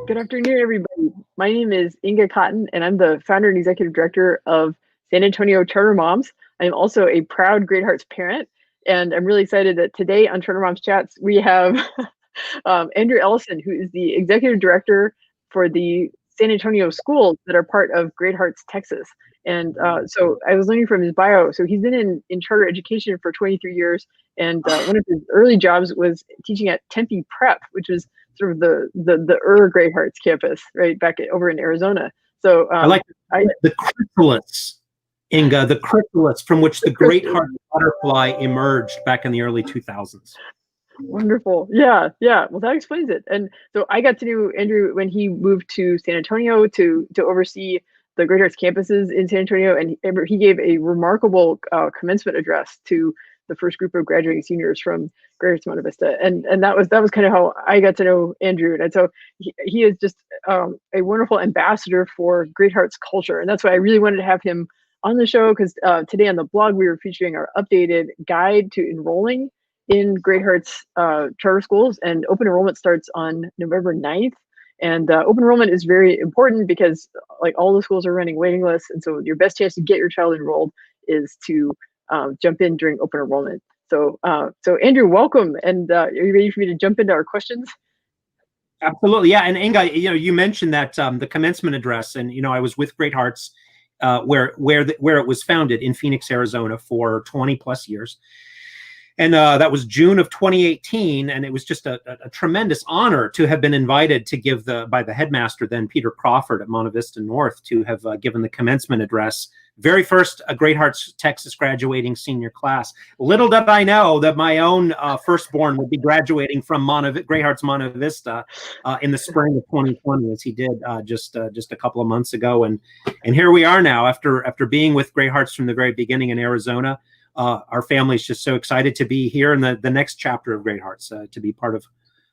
Good afternoon, everybody. My name is Inga Cotton, and I'm the founder and executive director of San Antonio Charter Moms. I'm also a proud Great Hearts parent, and I'm really excited that today on Charter Moms Chats, we have Andrew Ellison, who is the executive director for the San Antonio schools that are part of Great Hearts, Texas. And so I was learning from his bio. So he's been in charter education for 23 years. And one of his early jobs was teaching at Tempe Prep, which is sort of the Great Hearts campus, right, over in Arizona. So I like the chrysalis, Inga, the chrysalis from which the Great Heart butterfly emerged back in the early 2000s. Wonderful. Yeah. Well, that explains it. And so I got to know Andrew when he moved to San Antonio to oversee the Great Hearts campuses in San Antonio, and he gave a remarkable commencement address to the first group of graduating seniors from Great Hearts Monte Vista, and that was kind of how I got to know Andrew. And so he is just a wonderful ambassador for Great Hearts culture, and that's why I really wanted to have him on the show, because today on the blog we were featuring our updated guide to enrolling in Great Hearts charter schools, and open enrollment starts on November 9th. And open enrollment is very important because like all the schools are running waiting lists, and so your best chance to get your child enrolled is to jump in during open enrollment. So Andrew, welcome, and are you ready for me to jump into our questions? Absolutely, yeah. And Inga, you mentioned that the commencement address, and I was with Great Hearts where it was founded in Phoenix, Arizona for 20 plus years. And that was June of 2018, and it was just a tremendous honor to have been invited to give by the headmaster then, Peter Crawford at Monte Vista North, to have given the commencement address. Very first Great Hearts Texas graduating senior class. Little did I know that my own firstborn would be graduating from Great Hearts Monte Vista in the spring of 2020, as he did just a couple of months ago. And here we are now, after being with Great Hearts from the very beginning in Arizona. Our family is just so excited to be here in the next chapter of Great Hearts, to be part of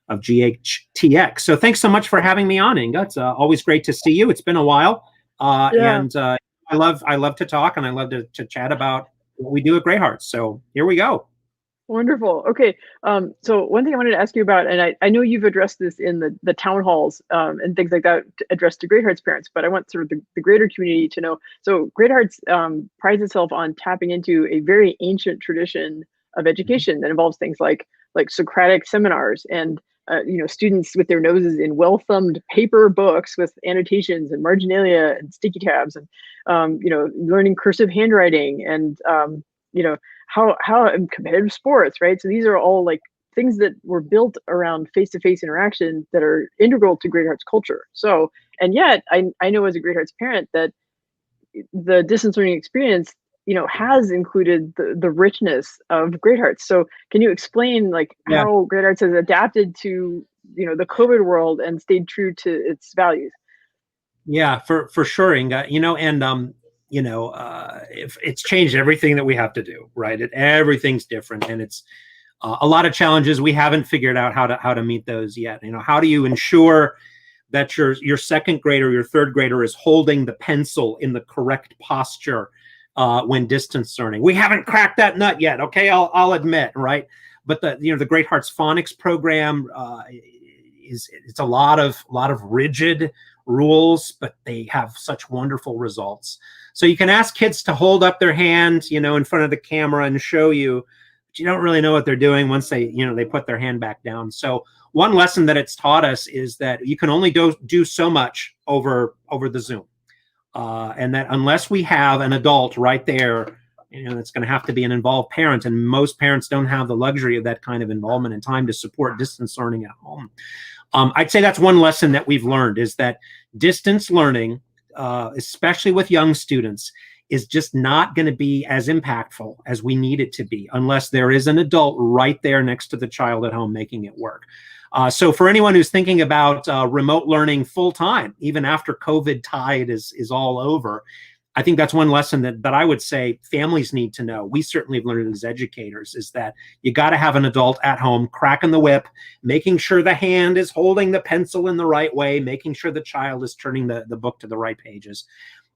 GHTX. So thanks so much for having me on, Inga. It's always great to see you. It's been a while, and I love to talk, and I love to chat about what we do at Great Hearts. So here we go. Wonderful. Okay. So one thing I wanted to ask you about, and I know you've addressed this in the town halls and things like that addressed to Great Hearts parents, but I want sort of the greater community to know. So Great Hearts prides itself on tapping into a very ancient tradition of education that involves things like Socratic seminars and students with their noses in well-thumbed paper books with annotations and marginalia and sticky tabs, and learning cursive handwriting, and how competitive sports, right? So these are all like things that were built around face-to-face interaction that are integral to Great Hearts culture. So, and yet I know as a Great Hearts parent that the distance learning experience, has included the richness of Great Hearts. So can you explain how Great Hearts has adapted to, the COVID world and stayed true to its values? Yeah, for sure, Inga, if it's changed everything that we have to do, right? Everything's different, and it's a lot of challenges. We haven't figured out how to meet those yet. How do you ensure that your second grader, your third grader is holding the pencil in the correct posture when distance learning? We haven't cracked that nut yet. Okay, I'll admit, right? But the Great Hearts Phonics program it's a lot of rigid rules, but they have such wonderful results. So you can ask kids to hold up their hand, in front of the camera and show you, but you don't really know what they're doing once they put their hand back down. So one lesson that it's taught us is that you can only do so much over the Zoom, and that unless we have an adult right there, it's going to have to be an involved parent, and most parents don't have the luxury of that kind of involvement and time to support distance learning at home. I'd say that's one lesson that we've learned, is that distance learning, especially with young students, is just not going to be as impactful as we need it to be unless there is an adult right there next to the child at home making it work. So for anyone who's thinking about remote learning full time, even after COVID tide is all over, I think that's one lesson that I would say families need to know. We certainly have learned as educators, is that you got to have an adult at home cracking the whip, making sure the hand is holding the pencil in the right way, making sure the child is turning the book to the right pages.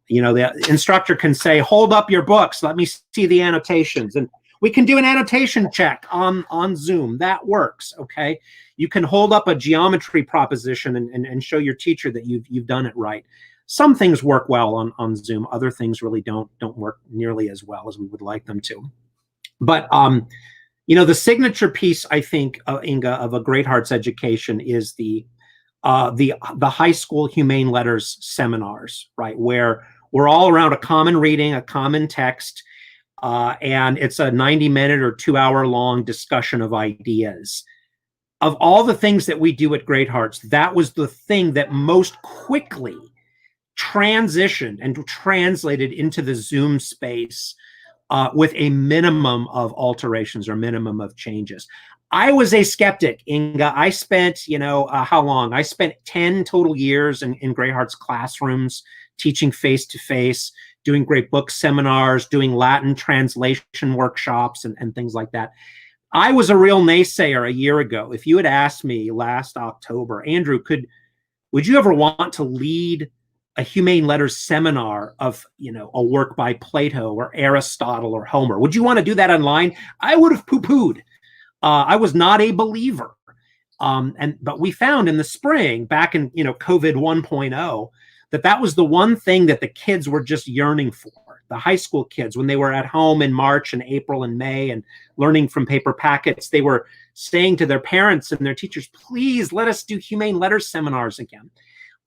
The instructor can say, hold up your books, let me see the annotations. And We can do an annotation check on Zoom. That works, okay? You can hold up a geometry proposition and show your teacher that you've done it right. Some things work well on Zoom. Other things really don't work nearly as well as we would like them to. But the signature piece, I think, Inga, of a Great Hearts education is the high school humane letters seminars, right? Where we're all around a common reading, a common text, and it's a 90-minute or 2-hour long discussion of ideas. Of all the things that we do at Great Hearts, that was the thing that most quickly transitioned and translated into the Zoom space with a minimum of alterations or minimum of changes. I was a skeptic, Inga. I spent, how long? I spent 10 total years in Great Hearts classrooms, teaching face-to-face, doing great book seminars, doing Latin translation workshops and things like that. I was a real naysayer a year ago. If you had asked me last October, Andrew, would you ever want to lead a humane letters seminar of, a work by Plato or Aristotle or Homer? Would you want to do that online? I would have poo-pooed. I was not a believer. But we found in the spring, back in, COVID 1.0, that was the one thing that the kids were just yearning for. The high school kids, when they were at home in March and April and May and learning from paper packets, they were saying to their parents and their teachers, please let us do humane letters seminars again.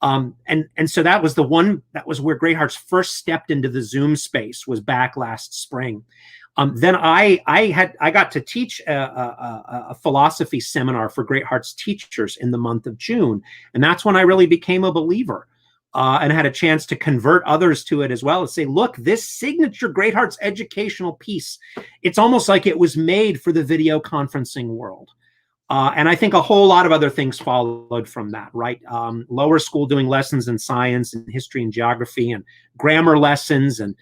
And so that was where Great Hearts first stepped into the Zoom space, was back last spring. Then I got to teach a philosophy seminar for Great Hearts teachers in the month of June. And that's when I really became a believer and had a chance to convert others to it as well and say, look, this signature Great Hearts educational piece, it's almost like it was made for the video conferencing world. And I think a whole lot of other things followed from that, right? Lower school doing lessons in science and history and geography and grammar lessons. And,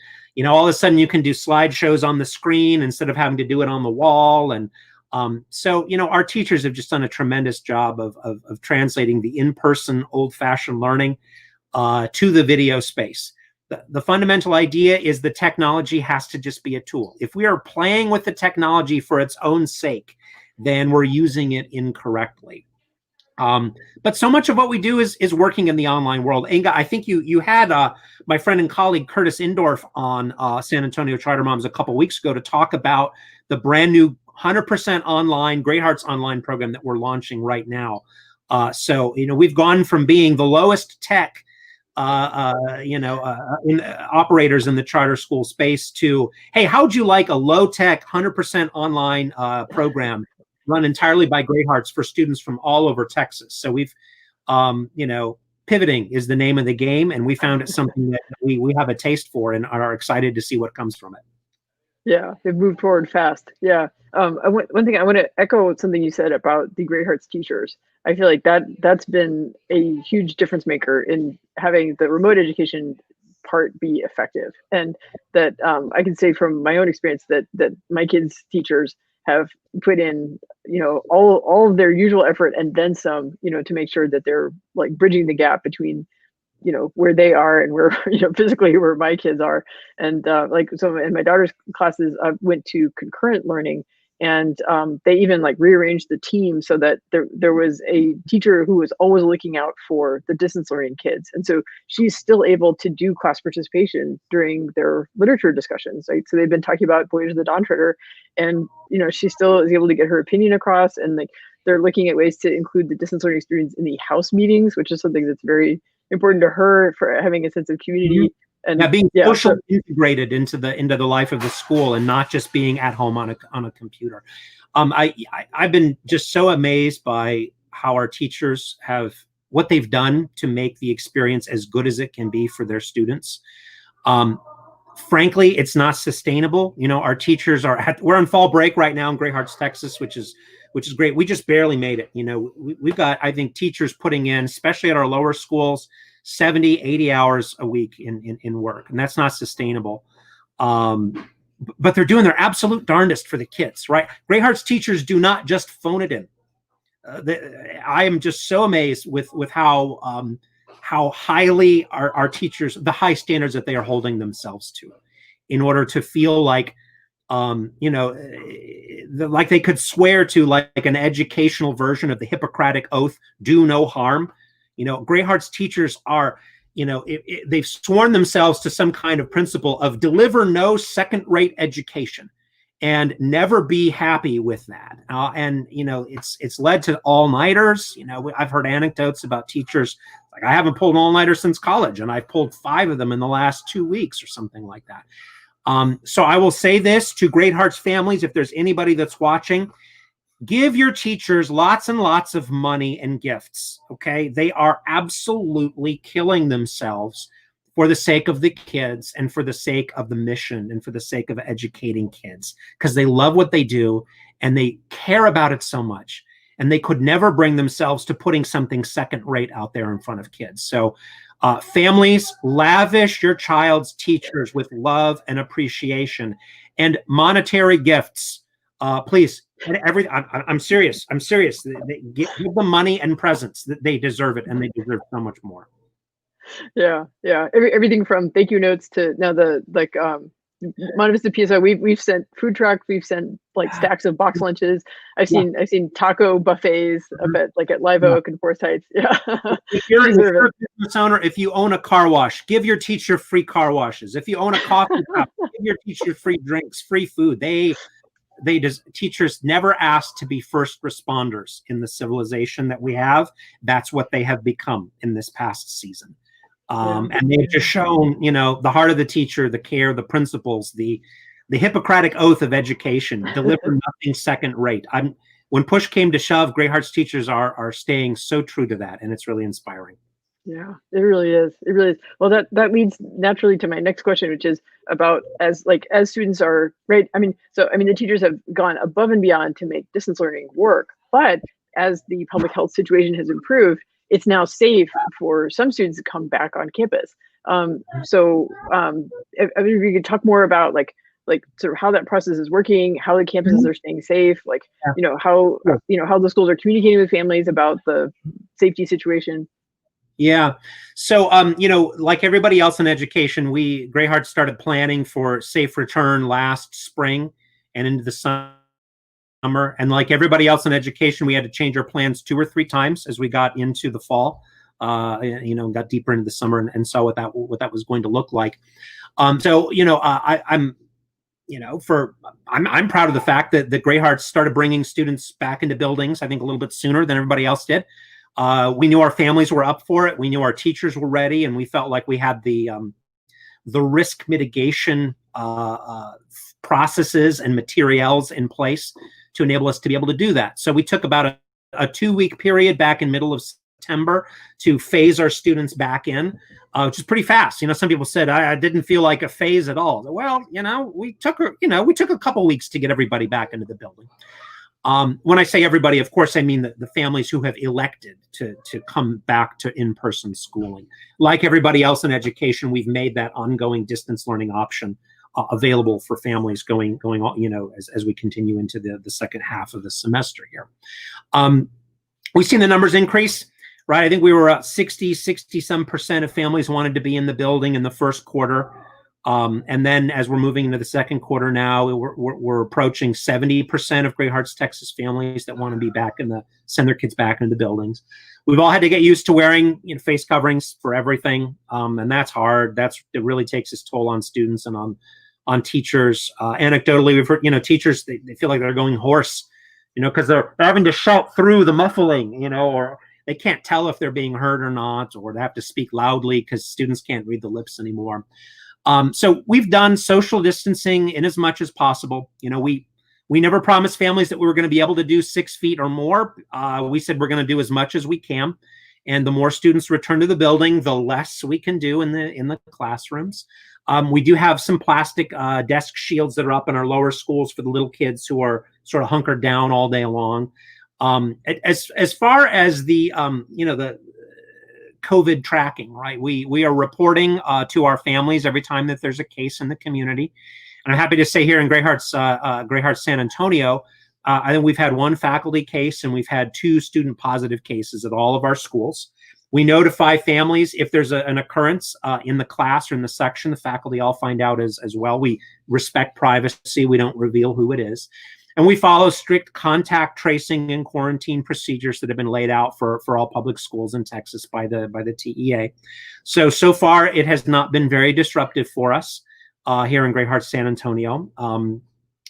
all of a sudden you can do slideshows on the screen instead of having to do it on the wall. And so, our teachers have just done a tremendous job of translating the in-person old-fashioned learning to the video space. The fundamental idea is the technology has to just be a tool. If we are playing with the technology for its own sake, then we're using it incorrectly. But so much of what we do is working in the online world. Inga, I think you had my friend and colleague Curtis Indorf on San Antonio Charter Moms a couple weeks ago to talk about the brand new 100% online Great Hearts online program that we're launching right now. So we've gone from being the lowest tech operators in the charter school space to, hey, how'd you like a low-tech 100% online program run entirely by Great Hearts for students from all over Texas? So we've, pivoting is the name of the game, and we found it something that we have a taste for and are excited to see what comes from it. Yeah, they've moved forward fast. Yeah. One thing I want to echo something you said about the Great Hearts teachers. I feel like that's been a huge difference maker in having the remote education part be effective. And that I can say from my own experience that my kids' teachers have put in, all of their usual effort and then some, to make sure that they're like bridging the gap between where they are and where, physically where my kids are. And so in my daughter's classes, I went to concurrent learning, and they even rearranged the team so that there was a teacher who was always looking out for the distance learning kids. And so she's still able to do class participation during their literature discussions. Right? So they've been talking about Voyage of the Dawn Treader, and she still is able to get her opinion across. And they're looking at ways to include the distance learning experience in the house meetings, which is something that's very important to her for having a sense of community. And being socially integrated into the life of the school and not just being at home on a computer. I've been just so amazed by how our teachers what they've done to make the experience as good as it can be for their students. Frankly, it's not sustainable. Our teachers we're on fall break right now in Great Hearts, Texas, which is great. We just barely made it. We've got, I think, teachers putting in, especially at our lower schools, 70, 80 hours a week in work, and that's not sustainable. But they're doing their absolute darndest for the kids, right? Great Hearts teachers do not just phone it in. I am just so amazed with how highly our teachers, the high standards that they are holding themselves to in order to feel like like they could swear to like an educational version of the Hippocratic Oath, do no harm. Great Hearts teachers are, they've sworn themselves to some kind of principle of deliver no second-rate education and never be happy with that. And it's led to all-nighters. I've heard anecdotes about teachers like, I haven't pulled an all-nighter since college, and I've pulled 5 of them in the last 2 weeks or something like that. So I will say this to Great Hearts families, if there's anybody that's watching, give your teachers lots and lots of money and gifts, okay? They are absolutely killing themselves for the sake of the kids and for the sake of the mission and for the sake of educating kids, because they love what they do and they care about it so much. And they could never bring themselves to putting something second-rate out there in front of kids. So families, lavish your child's teachers with love and appreciation and monetary gifts. Please, I'm serious. I'm serious. Give them money and presents. They deserve it, and they deserve so much more. Yeah. Everything from thank you notes to now the Monte Vista PSO. We've sent food trucks. We've sent like stacks of box lunches. I've seen taco buffets at Live Oak and Forest Heights. Yeah. If you're a business owner, if you own a car wash, give your teacher free car washes. If you own a coffee shop, give your teacher free drinks, free food. Teachers never asked to be first responders in the civilization that we have. That's what they have become in this past season. And they've just shown, the heart of the teacher, the care, the principles, the Hippocratic Oath of education, deliver nothing second rate. When push came to shove, Great Hearts teachers are staying so true to that, and it's really inspiring. Yeah, it really is. It really is. Well, that leads naturally to my next question, which is about as students are right. The teachers have gone above and beyond to make distance learning work, but as the public health situation has improved, it's now safe for some students to come back on campus. If you could talk more about like sort of how that process is working, how the campuses are staying safe, how the schools are communicating with families about the safety situation. Yeah. So, like everybody else in education, Great Hearts started planning for safe return last spring and into the summer. And like everybody else in education, we had to change our plans 2 or 3 times as we got into the fall, got deeper into the summer and saw what that was going to look like. I'm proud of the fact that the Great Hearts started bringing students back into buildings, I think a little bit sooner than everybody else did. We knew our families were up for it. We knew our teachers were ready, and we felt like we had the risk mitigation processes and materials in place to enable us to be able to do that. So we took about a 2-week period back in middle of September to phase our students back in, which is pretty fast. Some people said I didn't feel like a phase at all. Well, we took a couple weeks to get everybody back into the building. When I say everybody, of course, I mean the families who have elected to come back to in-person schooling. Like everybody else in education, we've made that ongoing distance learning option available for families going on, as we continue into the second half of the semester here. We've seen the numbers increase, right? I think we were at 60-some% of families wanted to be in the building in the first quarter. And then as we're moving into the second quarter now, we're approaching 70% of Great Hearts Texas families that want to be send their kids back into the buildings. We've all had to get used to wearing face coverings for everything. And that's hard. It really takes its toll on students and on teachers. Anecdotally, we've heard, teachers, they feel like they're going hoarse, because they're having to shout through the muffling, or they can't tell if they're being heard or not, or they have to speak loudly because students can't read the lips anymore. So we've done social distancing in as much as possible. We never promised families that we were going to be able to do 6 feet or more. We said we're going to do as much as we can. And the more students return to the building, the less we can do in the classrooms. We do have some plastic desk shields that are up in our lower schools for the little kids who are sort of hunkered down all day long. As far as the COVID tracking, right? We are reporting to our families every time that there's a case in the community. And I'm happy to say here in Great Hearts San Antonio, I think we've had 1 faculty case and we've had 2 student positive cases at all of our schools. We notify families if there's an occurrence in the class or in the section. The faculty all find out as well. We respect privacy. We don't reveal who it is. And we follow strict contact tracing and quarantine procedures that have been laid out for all public schools in Texas by the TEA. So far, it has not been very disruptive for us here in Great Hearts San Antonio.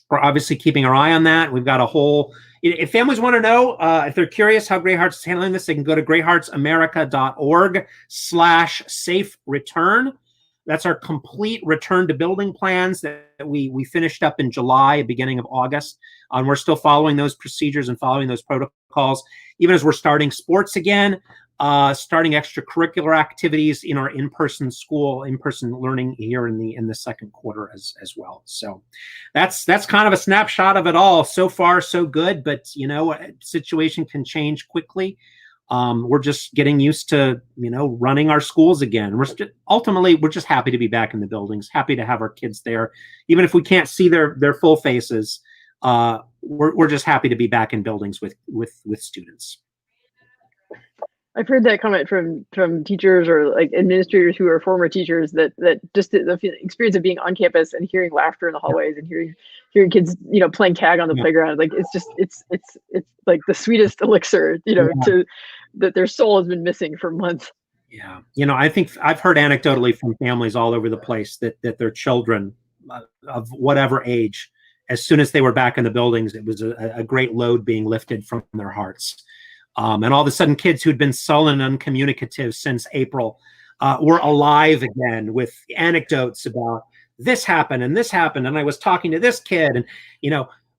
We're obviously keeping our eye on that. We've got a whole, if families want to know, if they're curious how Great Hearts is handling this, they can go to greatheartsamerica.org/safe return. That's our complete return to building plans that we finished up in July, beginning of August. And we're still following those procedures and following those protocols, even as we're starting sports again, starting extracurricular activities in our in-person learning here in the second quarter as well. So that's kind of a snapshot of it all. So far, so good, but situation can change quickly. We're just getting used to, running our schools again. Ultimately, we're just happy to be back in the buildings, happy to have our kids there. Even if we can't see their full faces, we're just happy to be back in buildings with students. I've heard that comment from teachers or like administrators who are former teachers that just the experience of being on campus and hearing laughter in the hallways and hearing kids playing tag on the playground, like it's like the sweetest elixir to that their soul has been missing for months. Yeah, I think I've heard anecdotally from families all over the place that their children of whatever age, as soon as they were back in the buildings, it was a great load being lifted from their hearts. And all of a sudden, kids who'd been sullen and uncommunicative since April were alive again with anecdotes about this happened, and I was talking to this kid. And,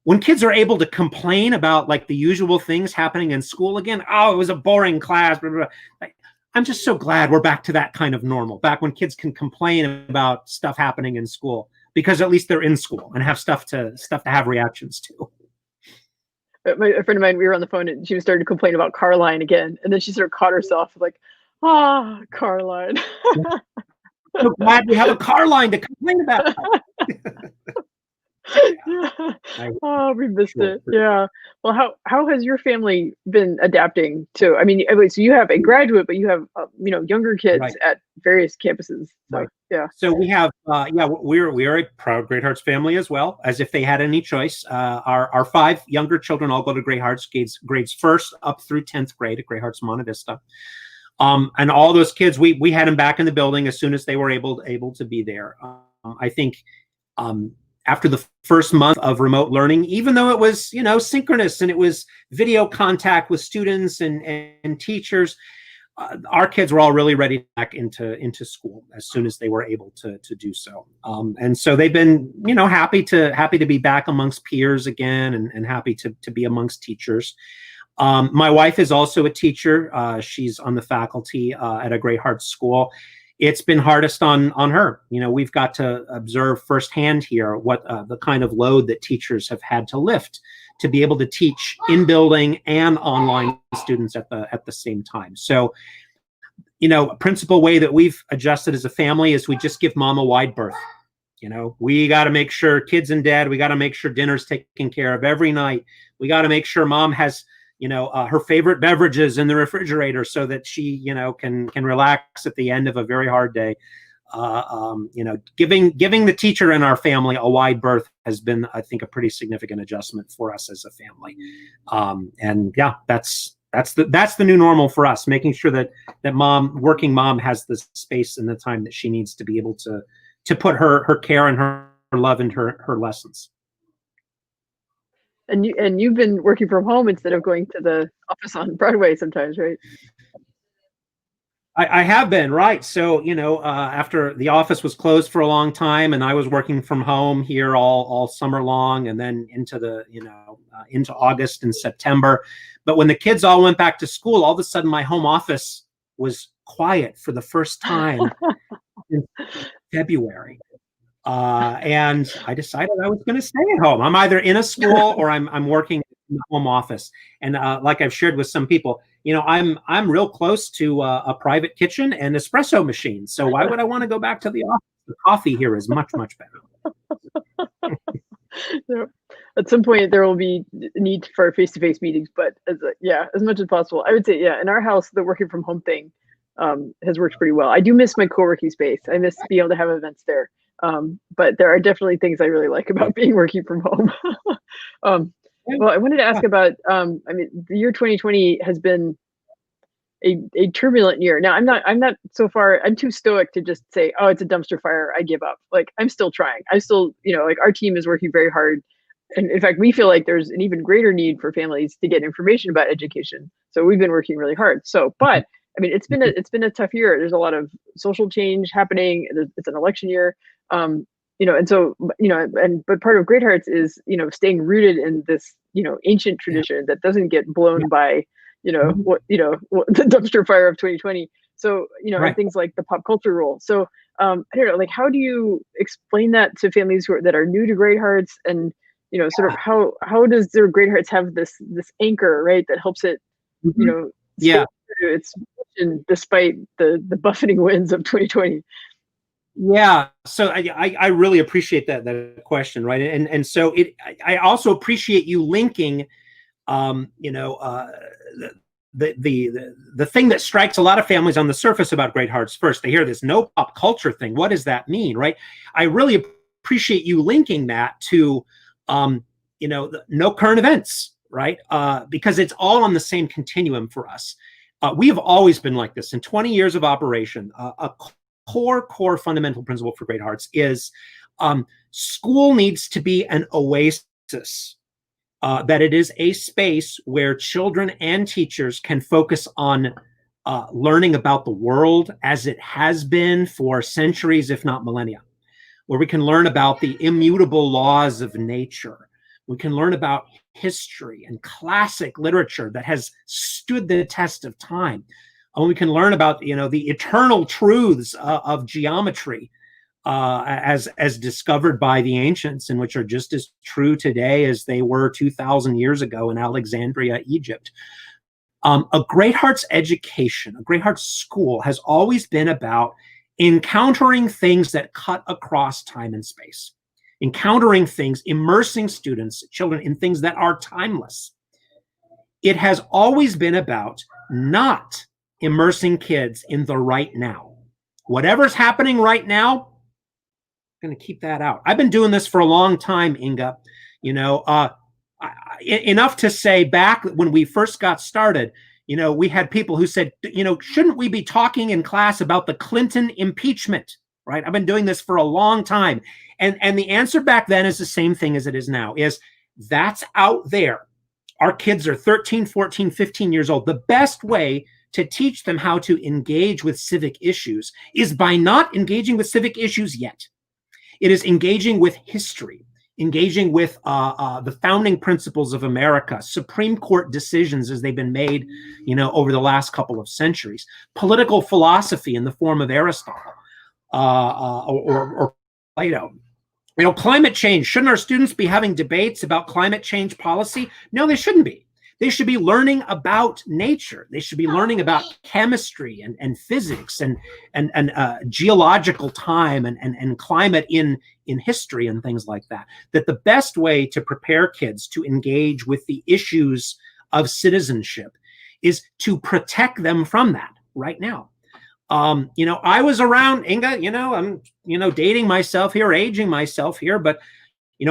when kids are able to complain about like the usual things happening in school again, oh, it was a boring class, blah, blah, blah. I'm just so glad we're back to that kind of normal, back when kids can complain about stuff happening in school, because at least they're in school and have stuff to have reactions to. A friend of mine, we were on the phone and she started to complain about Carline again. And then she sort of caught herself like, Carline. So glad we have a Carline to complain about. Oh, we missed it. Yeah. Well, how has your family been adapting to, so you have a graduate, but you have, younger kids at various campuses. So, yeah. So we have, we are a proud Great Hearts family as well, as if they had any choice. Our 5 younger children all go to Great Hearts grades 1st up through 10th grade at Great Hearts Monte Vista. And all those kids, we had them back in the building as soon as they were able to be there. I think, after the first month of remote learning, even though it was, synchronous and it was video contact with students and teachers, our kids were all really ready back into school as soon as they were able to do so. And so they've been, happy to be back amongst peers again and happy to be amongst teachers. My wife is also a teacher. She's on the faculty at a Great Hearts school. It's been hardest on her. We've got to observe firsthand here what the kind of load that teachers have had to lift to be able to teach in building and online students at the same time. So, a principal way that we've adjusted as a family is we just give mom a wide berth. We got to make sure kids and dad, we got to make sure dinner's taken care of every night. We got to make sure mom has her favorite beverages in the refrigerator so that she, can relax at the end of a very hard day. Giving the teacher in our family a wide berth has been, I think, a pretty significant adjustment for us as a family. And yeah, that's the new normal for us, making sure that working mom has the space and the time that she needs to be able to put her care and her love into her lessons. And you've been working from home instead of going to the office on Broadway sometimes, right? I have been, right. So, after the office was closed for a long time and I was working from home here all summer long and then into into August and September. But when the kids all went back to school, all of a sudden my home office was quiet for the first time in February. And I decided I was going to stay at home. I'm either in a school or I'm working in the home office. And like I've shared with some people, I'm real close to a private kitchen and espresso machine. So why would I want to go back to the office? The coffee here is much, much better. Yep. At some point there will be need for face-to-face meetings, but as much as possible, I would say, in our house, the working from home thing has worked pretty well. I do miss my co-working space. I miss being able to have events there. But there are definitely things I really like about being working from home. Well, I wanted to ask about, I mean, the year 2020 has been a turbulent year. Now, I'm not so far, I'm too stoic to just say, oh, it's a dumpster fire, I give up. Like, I'm still trying. I still, like, our team is working very hard. And in fact, we feel like there's an even greater need for families to get information about education. So we've been working really hard. So, but I mean, it's been a tough year. There's a lot of social change happening. It's an election year. And so, but part of Great Hearts is, staying rooted in this, ancient tradition that doesn't get blown by, what the dumpster fire of 2020. So, and things like the pop culture rule. So, I don't know, like, how do you explain that to families that are new to Great Hearts, and, sort of how does their Great Hearts have this anchor, right, that helps it, stay true to its mission despite the buffeting winds of 2020? Yeah, so I really appreciate that question, right? And so I also appreciate you linking, the thing that strikes a lot of families on the surface about Great Hearts. First, they hear this no pop culture thing. What does that mean, right? I really appreciate you linking that to, no current events, right? Because it's all on the same continuum for us. We have always been like this. In 20 years of operation, a core fundamental principle for Great Hearts is school needs to be an oasis, that it is a space where children and teachers can focus on learning about the world as it has been for centuries, if not millennia, where we can learn about the immutable laws of nature. We can learn about history and classic literature that has stood the test of time. And we can learn about, the eternal truths of geometry as discovered by the ancients, and which are just as true today as they were 2,000 years ago in Alexandria, Egypt. A Great Hearts education, a Great Hearts school, has always been about encountering things that cut across time and space, encountering things, immersing students, children, in things that are timeless. It has always been about not immersing kids in the right now. Whatever's happening right now, I'm going to keep that out. I've been doing this for a long time, Inga. Enough to say, back when we first got started, we had people who said, shouldn't we be talking in class about the Clinton impeachment, right? I've been doing this for a long time. And the answer back then is the same thing as it is now, is that's out there. Our kids are 13, 14, 15 years old. The best way to teach them how to engage with civic issues is by not engaging with civic issues yet. It is engaging with history, engaging with the founding principles of America, Supreme Court decisions as they've been made, over the last couple of centuries, political philosophy in the form of Aristotle or Plato. Climate change. Shouldn't our students be having debates about climate change policy? No, they shouldn't be. They should be learning about nature. They should be learning about chemistry and physics and geological time and climate in history and things like that. That the best way to prepare kids to engage with the issues of citizenship is to protect them from that right now. I was around, Inga, I'm, dating myself here, aging myself here, but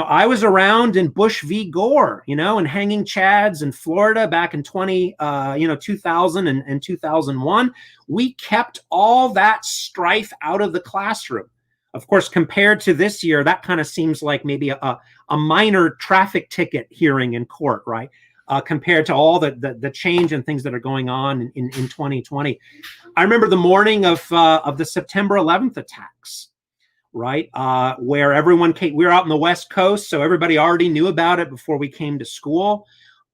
I was around in Bush v. Gore, and hanging chads in Florida back in 2000 and 2001. We kept all that strife out of the classroom. Of course, compared to this year, that kind of seems like maybe a minor traffic ticket hearing in court, right? Compared to all the change and things that are going on in 2020. I remember the morning of the September 11th attacks, right? Where everyone came, we were out on the West Coast, so everybody already knew about it before we came to school,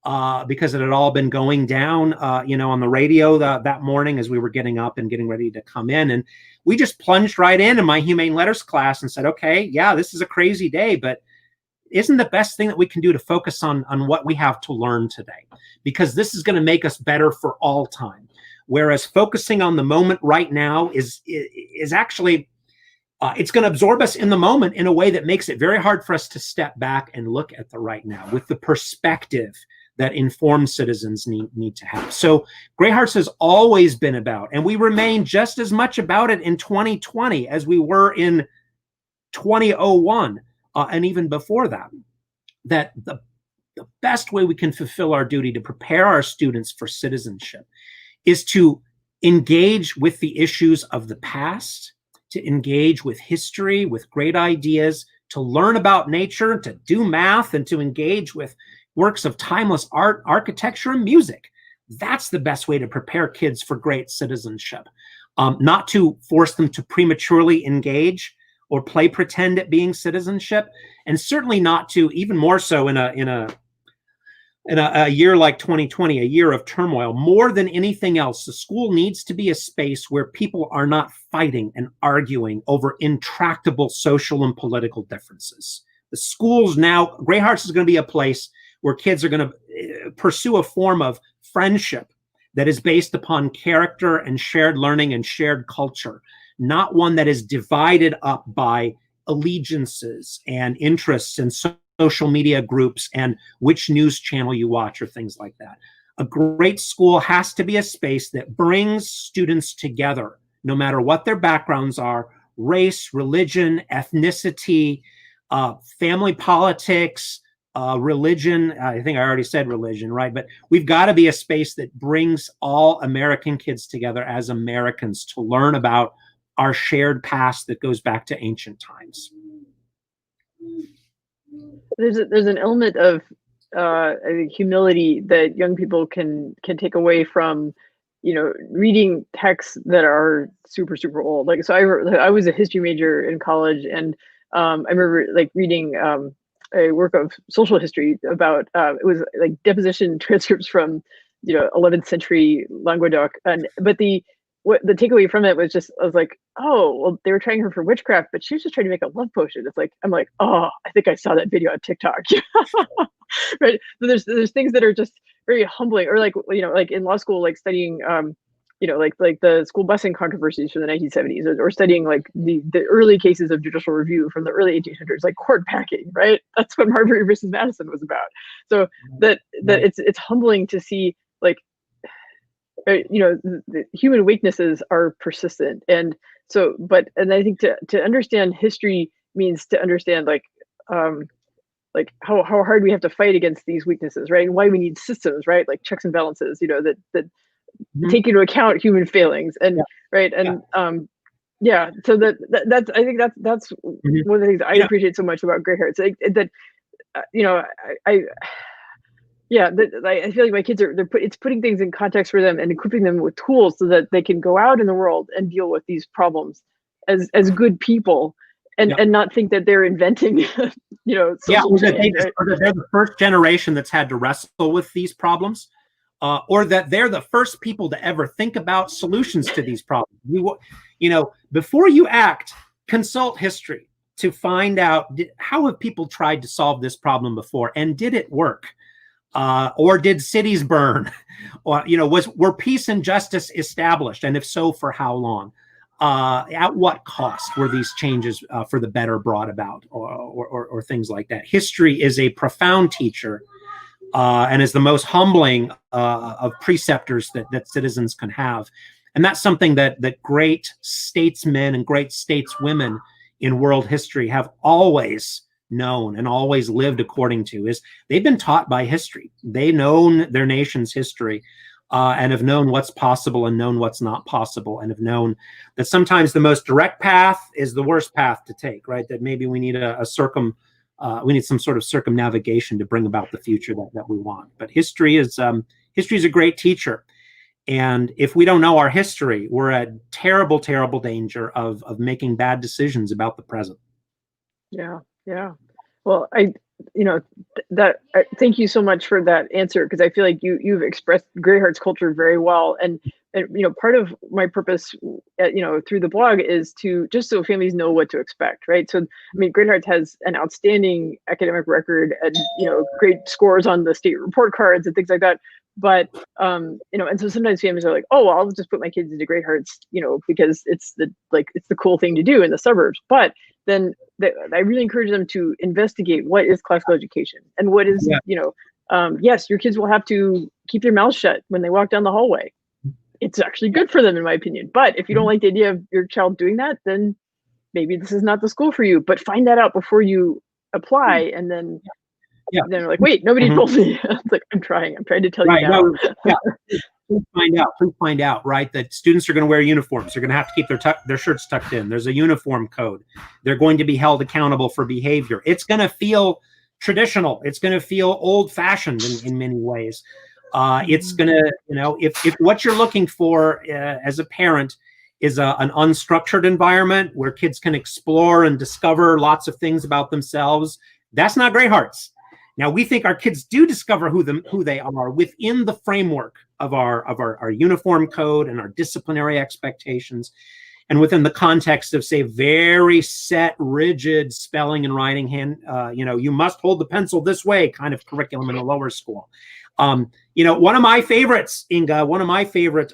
because it had all been going down, on the radio that morning as we were getting up and getting ready to come in. And we just plunged right in my Humane Letters class and said, okay, yeah, this is a crazy day, but isn't the best thing that we can do to focus on what we have to learn today? Because this is going to make us better for all time. Whereas focusing on the moment right now is actually, it's going to absorb us in the moment in a way that makes it very hard for us to step back and look at the right now with the perspective that informed citizens need to have. So Great Hearts has always been about, and we remain just as much about it in 2020 as we were in 2001, and even before that, that the best way we can fulfill our duty to prepare our students for citizenship is to engage with the issues of the past, to engage with history, with great ideas, to learn about nature, to do math, and to engage with works of timeless art, architecture, and music. That's the best way to prepare kids for great citizenship. Not to force them to prematurely engage or play pretend at being citizenship, and certainly not to, even more so in a year like 2020, a year of turmoil. More than anything else, the school needs to be a space where people are not fighting and arguing over intractable social and political differences. The schools now, Great Hearts is going to be a place where kids are going to pursue a form of friendship that is based upon character and shared learning and shared culture, not one that is divided up by allegiances and interests and social media groups and which news channel you watch or things like that. A great school has to be a space that brings students together, no matter what their backgrounds are, race, religion, ethnicity, family politics, religion. I think I already said religion, right? But we've got to be a space that brings all American kids together as Americans to learn about our shared past that goes back to ancient times. There's an element of I think humility that young people can take away from, reading texts that are super old. Like, so I was a history major in college, and I remember like reading a work of social history about it was like deposition transcripts from 11th century Languedoc, but the takeaway from it was just, I was like, oh, well, they were trying her for witchcraft, but she was just trying to make a love potion. It's like, I'm like, oh, I think I saw that video on TikTok. Right. So there's things that are just very humbling, or like, like in law school, like studying, like the school busing controversies from the 1970s, or studying like the early cases of judicial review from the early 1800s, like court packing, right? That's what Marbury versus Madison was about. So that it's humbling to see, like, the human weaknesses are persistent, and so, and I think to understand history means to understand like how hard we have to fight against these weaknesses, right? And why we need systems, right? Like checks and balances, that take into account human failings, and right, and so that's I think that's one of the things I appreciate so much about Great Hearts, that I feel like my kids it's putting things in context for them and equipping them with tools so that they can go out in the world and deal with these problems as good people, and not think that they're inventing, social change, right? Or that they're the first generation that's had to wrestle with these problems, or that they're the first people to ever think about solutions to these problems. Before you act, consult history to find out how have people tried to solve this problem before, and did it work? Or did cities burn? Or were peace and justice established, and if so, for how long? At what cost were these changes for the better brought about, or things like that? History is a profound teacher, and is the most humbling of preceptors that citizens can have, and that's something that great statesmen and great stateswomen in world history have always known and always lived according to. Is they've been taught by history. They've known their nation's history, and have known what's possible and known what's not possible, and have known that sometimes the most direct path is the worst path to take, right? That maybe we need we need some sort of circumnavigation to bring about the future that we want. But history is a great teacher. And if we don't know our history, we're at terrible danger of making bad decisions about the present. Yeah. Well, thank you so much for that answer, because I feel like you've expressed Great Hearts culture very well, and part of my purpose, through the blog, is to just so families know what to expect, right? So, I mean, Great Hearts has an outstanding academic record, and great scores on the state report cards and things like that. But and so sometimes families are like, oh, well, I'll just put my kids into Great Hearts, because it's the cool thing to do in the suburbs. But then I really encourage them to investigate what is classical education, and what is yes, your kids will have to keep their mouths shut when they walk down the hallway. It's actually good for them, in my opinion. But if you don't like the idea of your child doing that, then maybe this is not the school for you. But find that out before you apply, and then Yeah. they're like, wait, nobody told me. It's like, I'm trying to tell you Right. now. No, yeah. Please find out, right, that students are going to wear uniforms. They're going to have to keep their shirts tucked in. There's a uniform code. They're going to be held accountable for behavior. It's going to feel traditional. It's going to feel old-fashioned in many ways. It's going to, if what you're looking for as a parent is an unstructured environment where kids can explore and discover lots of things about themselves, that's not Great Hearts. Now, we think our kids do discover who they are within the framework of our uniform code and our disciplinary expectations, and within the context of, say, very set, rigid spelling and writing you must hold the pencil this way kind of curriculum in the lower school. One of my favorites, Inga, one of my favorite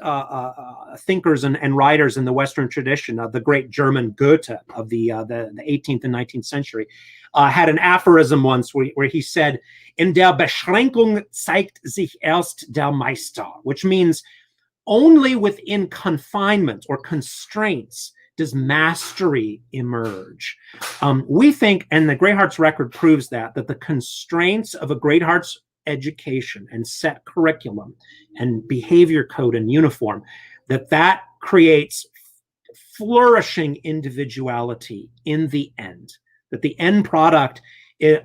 thinkers and writers in the Western tradition, the great German Goethe of the 18th and 19th century, had an aphorism once where he said, "In der Beschränkung zeigt sich erst der Meister," which means only within confinement or constraints does mastery emerge. We think, and the Great Hearts record proves that the constraints of a Great Hearts education and set curriculum and behavior code and uniform, that creates flourishing individuality in the end, that the end product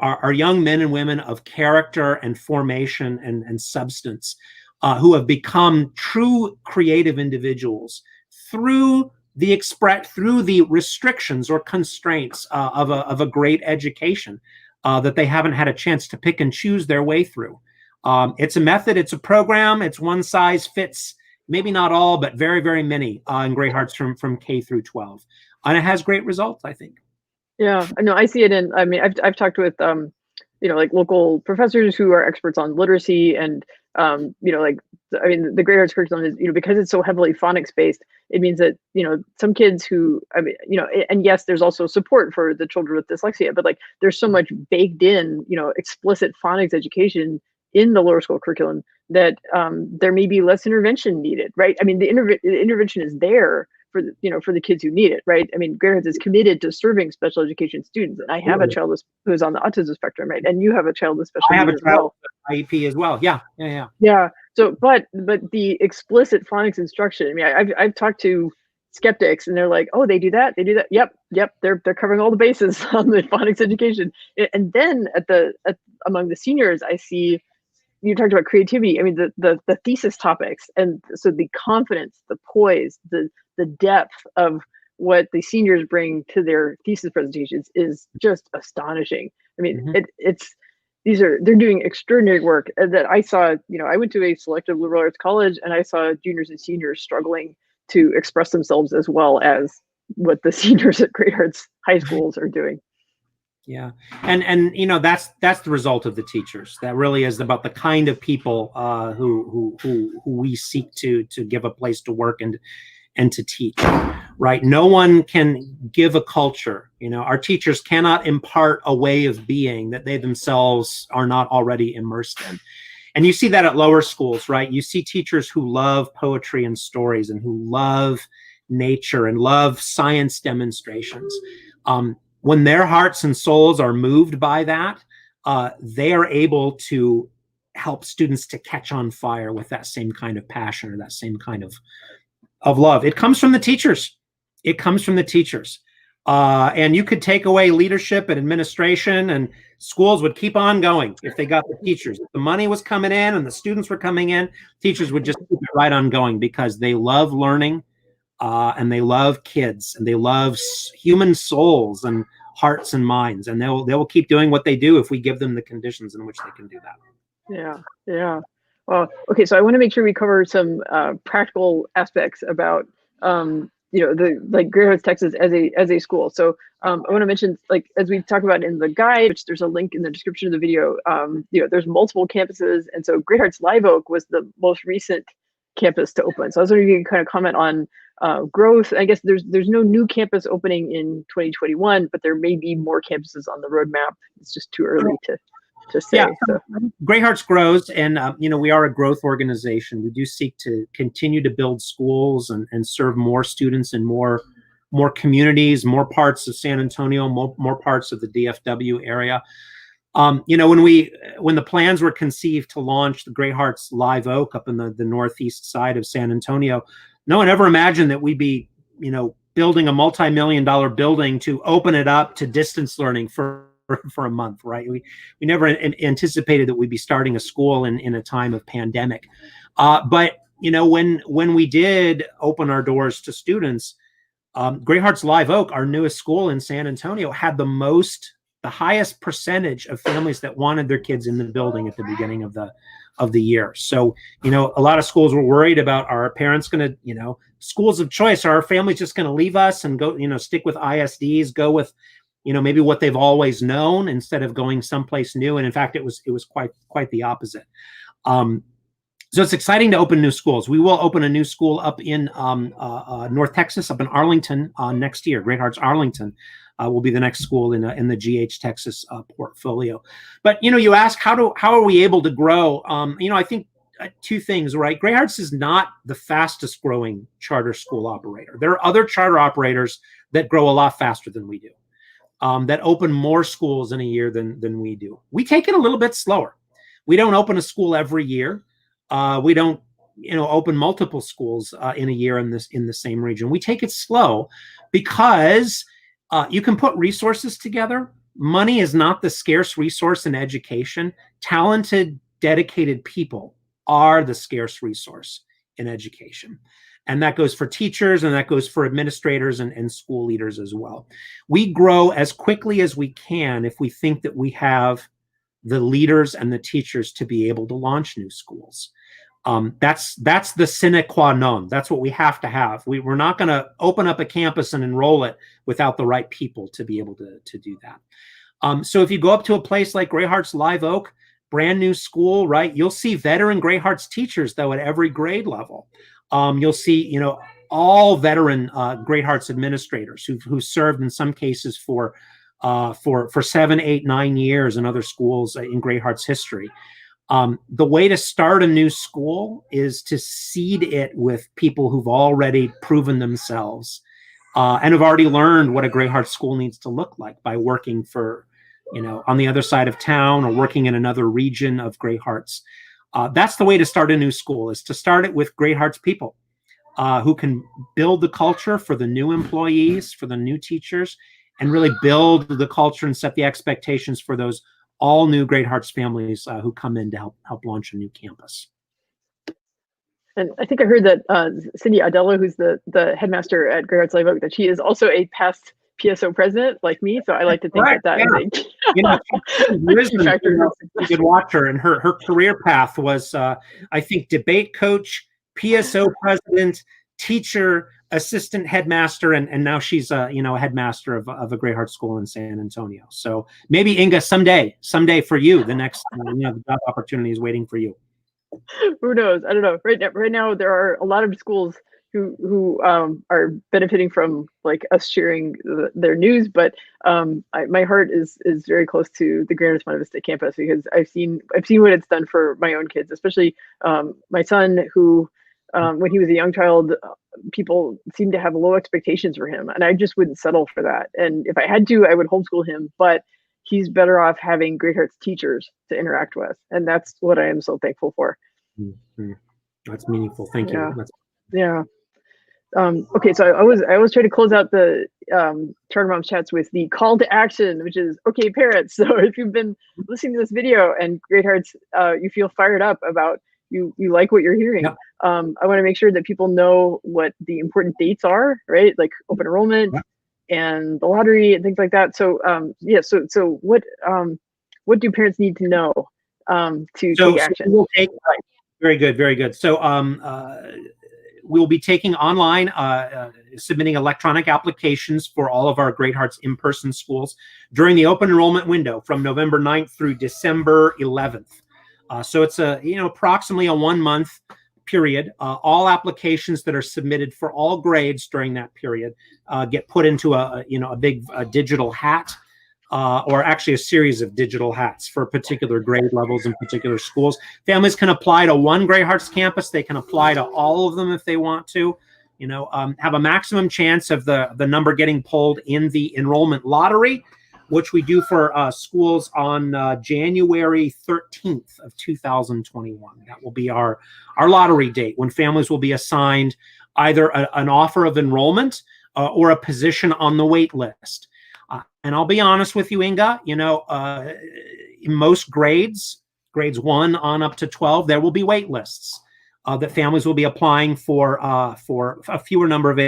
are young men and women of character and formation and substance who have become true creative individuals through the restrictions or constraints of a great education that they haven't had a chance to pick and choose their way through. It's a method, it's a program, it's one size fits, maybe not all, but very, very many in Great Hearts from K through 12. And it has great results, I think. Yeah, I know. I see it I've talked with, like local professors who are experts on literacy and, the Great Hearts curriculum is, because it's so heavily phonics based, it means that, some kids who, and yes, there's also support for the children with dyslexia, but like there's so much baked in, explicit phonics education in the lower school curriculum that there may be less intervention needed, right? I mean, the intervention is there for the kids who need it, right? I mean, Great Hearts is committed to serving special education students, and I have a child who's on the autism spectrum, right? And you have a child with special needs as well. I have a child with IEP as well. Yeah. Yeah. So, but the explicit phonics instruction. I mean, I've talked to skeptics, and they're like, "Oh, they do that. They do that. Yep. They're covering all the bases on the phonics education." And then among the seniors, I see. You talked about creativity. I mean, the thesis topics, and so the confidence, the poise, the depth of what the seniors bring to their thesis presentations is just astonishing. I mean, they're doing extraordinary work that I saw. I went to a selective liberal arts college, and I saw juniors and seniors struggling to express themselves as well as what the seniors at Great Hearts high schools are doing. Yeah, and that's the result of the teachers. That really is about the kind of people who we seek to give a place to work and to teach. Right? No one can give a culture. Our teachers cannot impart a way of being that they themselves are not already immersed in. And you see that at lower schools, right? You see teachers who love poetry and stories and who love nature and love science demonstrations. When their hearts and souls are moved by that, they are able to help students to catch on fire with that same kind of passion or that same kind of love. It comes from the teachers. And you could take away leadership and administration, and schools would keep on going if they got the teachers. If the money was coming in and the students were coming in, teachers would just keep it right on going because they love learning. And they love kids, and they love human souls and hearts and minds, and they will keep doing what they do if we give them the conditions in which they can do that. Yeah. Well, okay. So I want to make sure we cover some practical aspects about the Great Hearts Texas as a school. So I want to mention, like, as we talk about in the guide, which there's a link in the description of the video. There's multiple campuses, and so Great Hearts Live Oak was the most recent campus to open. So I was wondering if you can kind of comment on growth. I guess there's no new campus opening in 2021, but there may be more campuses on the roadmap. It's just too early to. Yeah, say. So Great Hearts grows, and we are a growth organization. We do seek to continue to build schools and serve more students in more communities, more parts of San Antonio, more parts of the DFW area. When the plans were conceived to launch the Great Hearts Live Oak up in the northeast side of San Antonio, no one ever imagined that we'd be building a multi-million-dollar building to open it up to distance learning for a month, right? We never anticipated that we'd be starting a school in a time of pandemic. But when we did open our doors to students, Great Hearts Live Oak, our newest school in San Antonio, had the highest percentage of families that wanted their kids in the building at the beginning of the year. So, a lot of schools were worried about, are our parents going to, schools of choice, are our families just going to leave us and go, stick with ISDs, go with, maybe what they've always known instead of going someplace new. And in fact, it was quite the opposite. So it's exciting to open new schools. We will open a new school up in North Texas, up in Arlington next year. Great Hearts Arlington will be the next school in the GH Texas portfolio. But you ask, how are we able to grow? I think two things, right? Great Hearts is not the fastest growing charter school operator. There are other charter operators that grow a lot faster than we do, that open more schools in a year than we do. We take it a little bit slower. We don't open a school every year. We don't, open multiple schools in a year in the same region. We take it slow because you can put resources together. Money is not the scarce resource in education. Talented, dedicated people are the scarce resource in education. And that goes for teachers, and that goes for administrators and school leaders as well. We grow as quickly as we can if we think that we have the leaders and the teachers to be able to launch new schools. That's the sine qua non. That's what we have to have. We're not going to open up a campus and enroll it without the right people to be able to do that. So if you go up to a place like Great Hearts Live Oak, brand new school, right? You'll see veteran Great Hearts teachers, though, at every grade level. You'll see, all veteran Great Hearts administrators who served in some cases for 7, 8, 9 years in other schools in Great Hearts history. The way to start a new school is to seed it with people who've already proven themselves and have already learned what a Great Hearts school needs to look like by working for, on the other side of town or working in another region of Great Hearts. That's the way to start a new school, is to start it with Great Hearts people who can build the culture for the new employees, for the new teachers, and really build the culture and set the expectations for those all new Great Hearts families who come in to help launch a new campus. And I think I heard that Cindy Adello, who's the headmaster at Great Hearts Live Oak, that she is also a past PSO president like me. So I like to think that is you could watch her, and her career path was, I think, debate coach, PSO president, teacher, assistant headmaster, and now she's a headmaster of a Great Hearts school in San Antonio. So maybe, Inga, someday for you, the next the job opportunity is waiting for you. Who knows? I don't know. Right now there are a lot of schools who are benefiting from like us sharing their news, but my heart is very close to the Great Hearts Monte Vista campus, because I've seen what it's done for my own kids, especially my son, who when he was a young child, people seemed to have low expectations for him, and I just wouldn't settle for that. And if I had to, I would homeschool him, but he's better off having Great Hearts teachers to interact with, and that's what I am so thankful for. Mm-hmm. That's meaningful. Thank you. Yeah. Okay, so I always try to close out the Charter Moms chats with the call to action, which is, okay, parents. So if you've been listening to this video and Great Hearts, you feel fired up about, you like what you're hearing. Yep. I want to make sure that people know what the important dates are, right? Like open enrollment and the lottery and things like that. So so what do parents need to know to take action? We'll take, very good. So we'll be taking online, submitting electronic applications for all of our Great Hearts in-person schools during the open enrollment window from November 9th through December 11th. So it's approximately a 1 month period. All applications that are submitted for all grades during that period get put into a big digital hat. or actually a series of digital hats for particular grade levels in particular schools. Families can apply to one Great Hearts campus. They can apply to all of them if they want to. Have a maximum chance of the number getting pulled in the enrollment lottery, which we do for schools on January 13th of 2021. That will be our lottery date, when families will be assigned either an offer of enrollment or a position on the wait list. And I'll be honest with you, Inga, in most grades 1 on up to 12, there will be wait lists that families will be applying for a fewer number of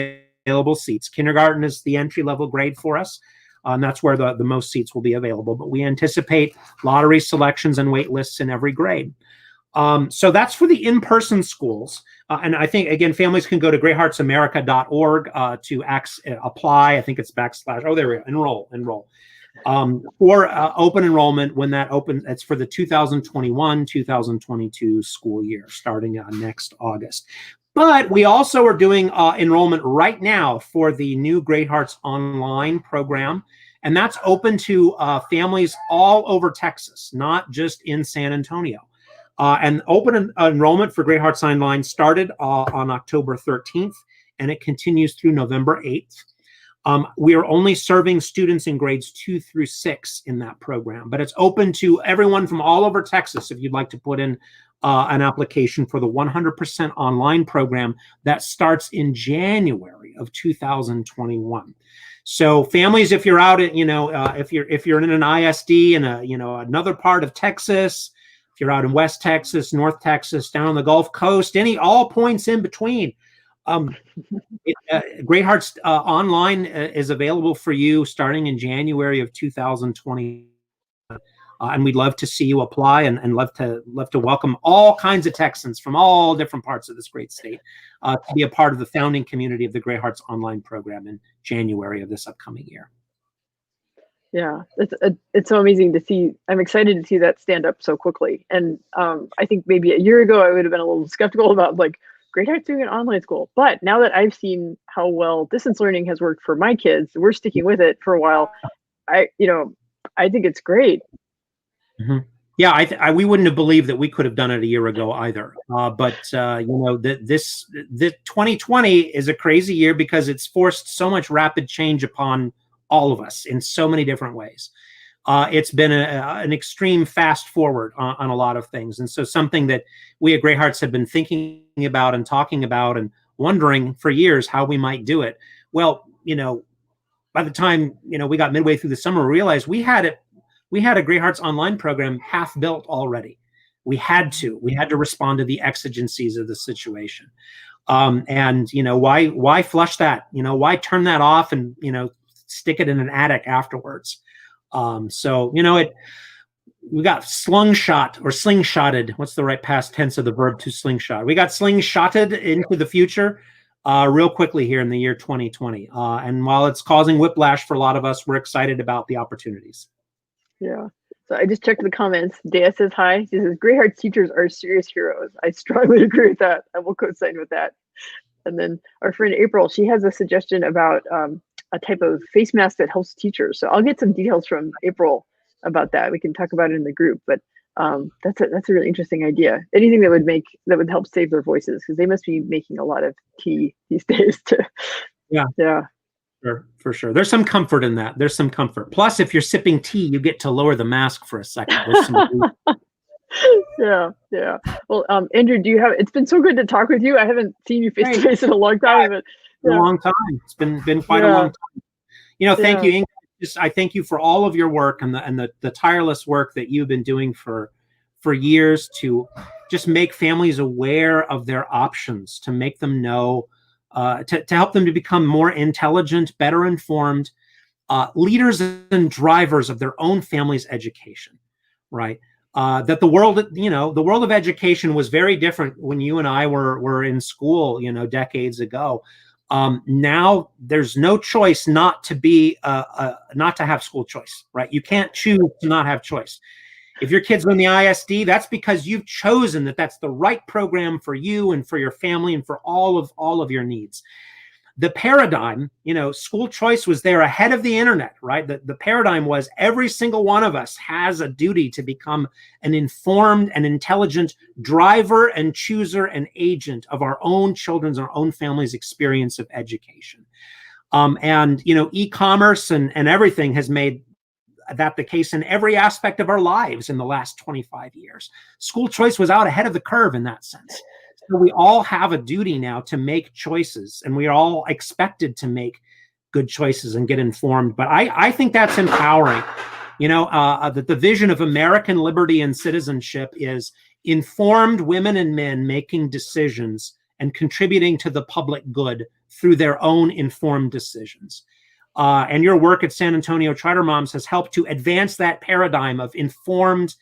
available seats. Kindergarten is the entry-level grade for us. And that's where the most seats will be available. But we anticipate lottery selections and wait lists in every grade. So that's for the in-person schools. And I think, again, families can go to greatheartsamerica.org to apply. I think it's / oh, there we go, enroll. For open enrollment, when that opens, it's for the 2021-2022 school year, starting next August. But we also are doing enrollment right now for the new Great Hearts Online program. And that's open to families all over Texas, not just in San Antonio. And open enrollment for Great Hearts Online started on October 13th, and it continues through November 8th. We are only serving students in grades 2 through 6 in that program, but it's open to everyone from all over Texas if you'd like to put in an application for the 100% online program that starts in January of 2021. So families, if you're out at, if you're in an ISD in another part of Texas, if you're out in West Texas, North Texas, down on the Gulf Coast, all points in between, Great Hearts Online is available for you starting in January of 2020. And we'd love to see you apply and love to welcome all kinds of Texans from all different parts of this great state to be a part of the founding community of the Great Hearts Online program in January of this upcoming year. Yeah, it's so amazing to see. I'm excited to see that stand up so quickly. And I think maybe a year ago, I would have been a little skeptical about Great Hearts doing an online school. But now that I've seen how well distance learning has worked for my kids, we're sticking with it for a while. I think it's great. Mm-hmm. Yeah, we wouldn't have believed that we could have done it a year ago either. But this 2020 is a crazy year because it's forced so much rapid change upon all of us in so many different ways. It's been an extreme fast forward on a lot of things. And so something that we at Great Hearts have been thinking about and talking about and wondering for years how we might do it. Well, by the time, we got midway through the summer, we realized we had a Great Hearts Online program half built already. We had to respond to the exigencies of the situation. And why flush that? Why turn that off and, stick it in an attic afterwards? We got slingshotted. What's the right past tense of the verb to slingshot? We got slingshotted into the future real quickly here in the year 2020. And while it's causing whiplash for a lot of us, we're excited about the opportunities. Yeah. So I just checked the comments. Dea says hi. She says, Great Hearts teachers are serious heroes. I strongly agree with that. I will co-sign with that. And then our friend April, she has a suggestion about a type of face mask that helps teachers. So I'll get some details from April about that. We can talk about it in the group, but that's a really interesting idea. Anything that would help save their voices, because they must be making a lot of tea these days too. Yeah. For sure. There's some comfort in that. There's some comfort. Plus, if you're sipping tea, you get to lower the mask for a second. Yeah. Well, Andrew, it's been so good to talk with you. I haven't seen you face to face in a long time, but a long time. It's been quite a long time. Thank you, Inga. I thank you for all of your work and the tireless work that you've been doing for years to just make families aware of their options, to make them know, to help them to become more intelligent, better informed leaders and drivers of their own family's education, right? That the world of education was very different when you and I were in school, decades ago. Now there's no choice not to have school choice, right? You can't choose to not have choice. If your kid's in the ISD, that's because you've chosen that's the right program for you and for your family and for all of your needs. the paradigm, school choice was there ahead of the internet, right? The paradigm was every single one of us has a duty to become an informed and intelligent driver and chooser and agent of our own children's, our own family's experience of education. And e-commerce and everything has made that the case in every aspect of our lives in the last 25 years. School choice was out ahead of the curve in that sense. So we all have a duty now to make choices, and we are all expected to make good choices and get informed. But I think that's empowering. The vision of American liberty and citizenship is informed women and men making decisions and contributing to the public good through their own informed decisions. And your work at San Antonio Charter Moms has helped to advance that paradigm of informed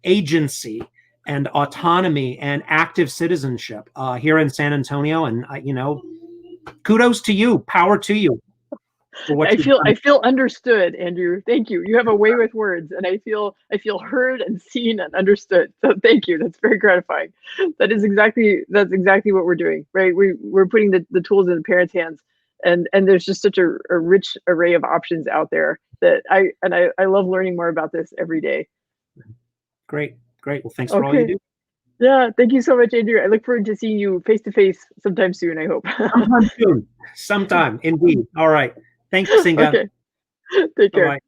agency and autonomy and active citizenship here in San Antonio. And, kudos to you, power to you. I feel understood, Andrew. Thank you. You have a way with words, and I feel heard and seen and understood. So thank you. That's very gratifying. That's exactly what we're doing, right? We're putting the tools in the parents' hands. And there's just such a rich array of options out there that I love learning more about this every day. Great. Well, thanks for all you do. Yeah, thank you so much, Andrew. I look forward to seeing you face to face sometime soon, I hope. Sometime soon. Sometime, indeed. All right. Thanks, Singa. Okay. Take care. Bye-bye.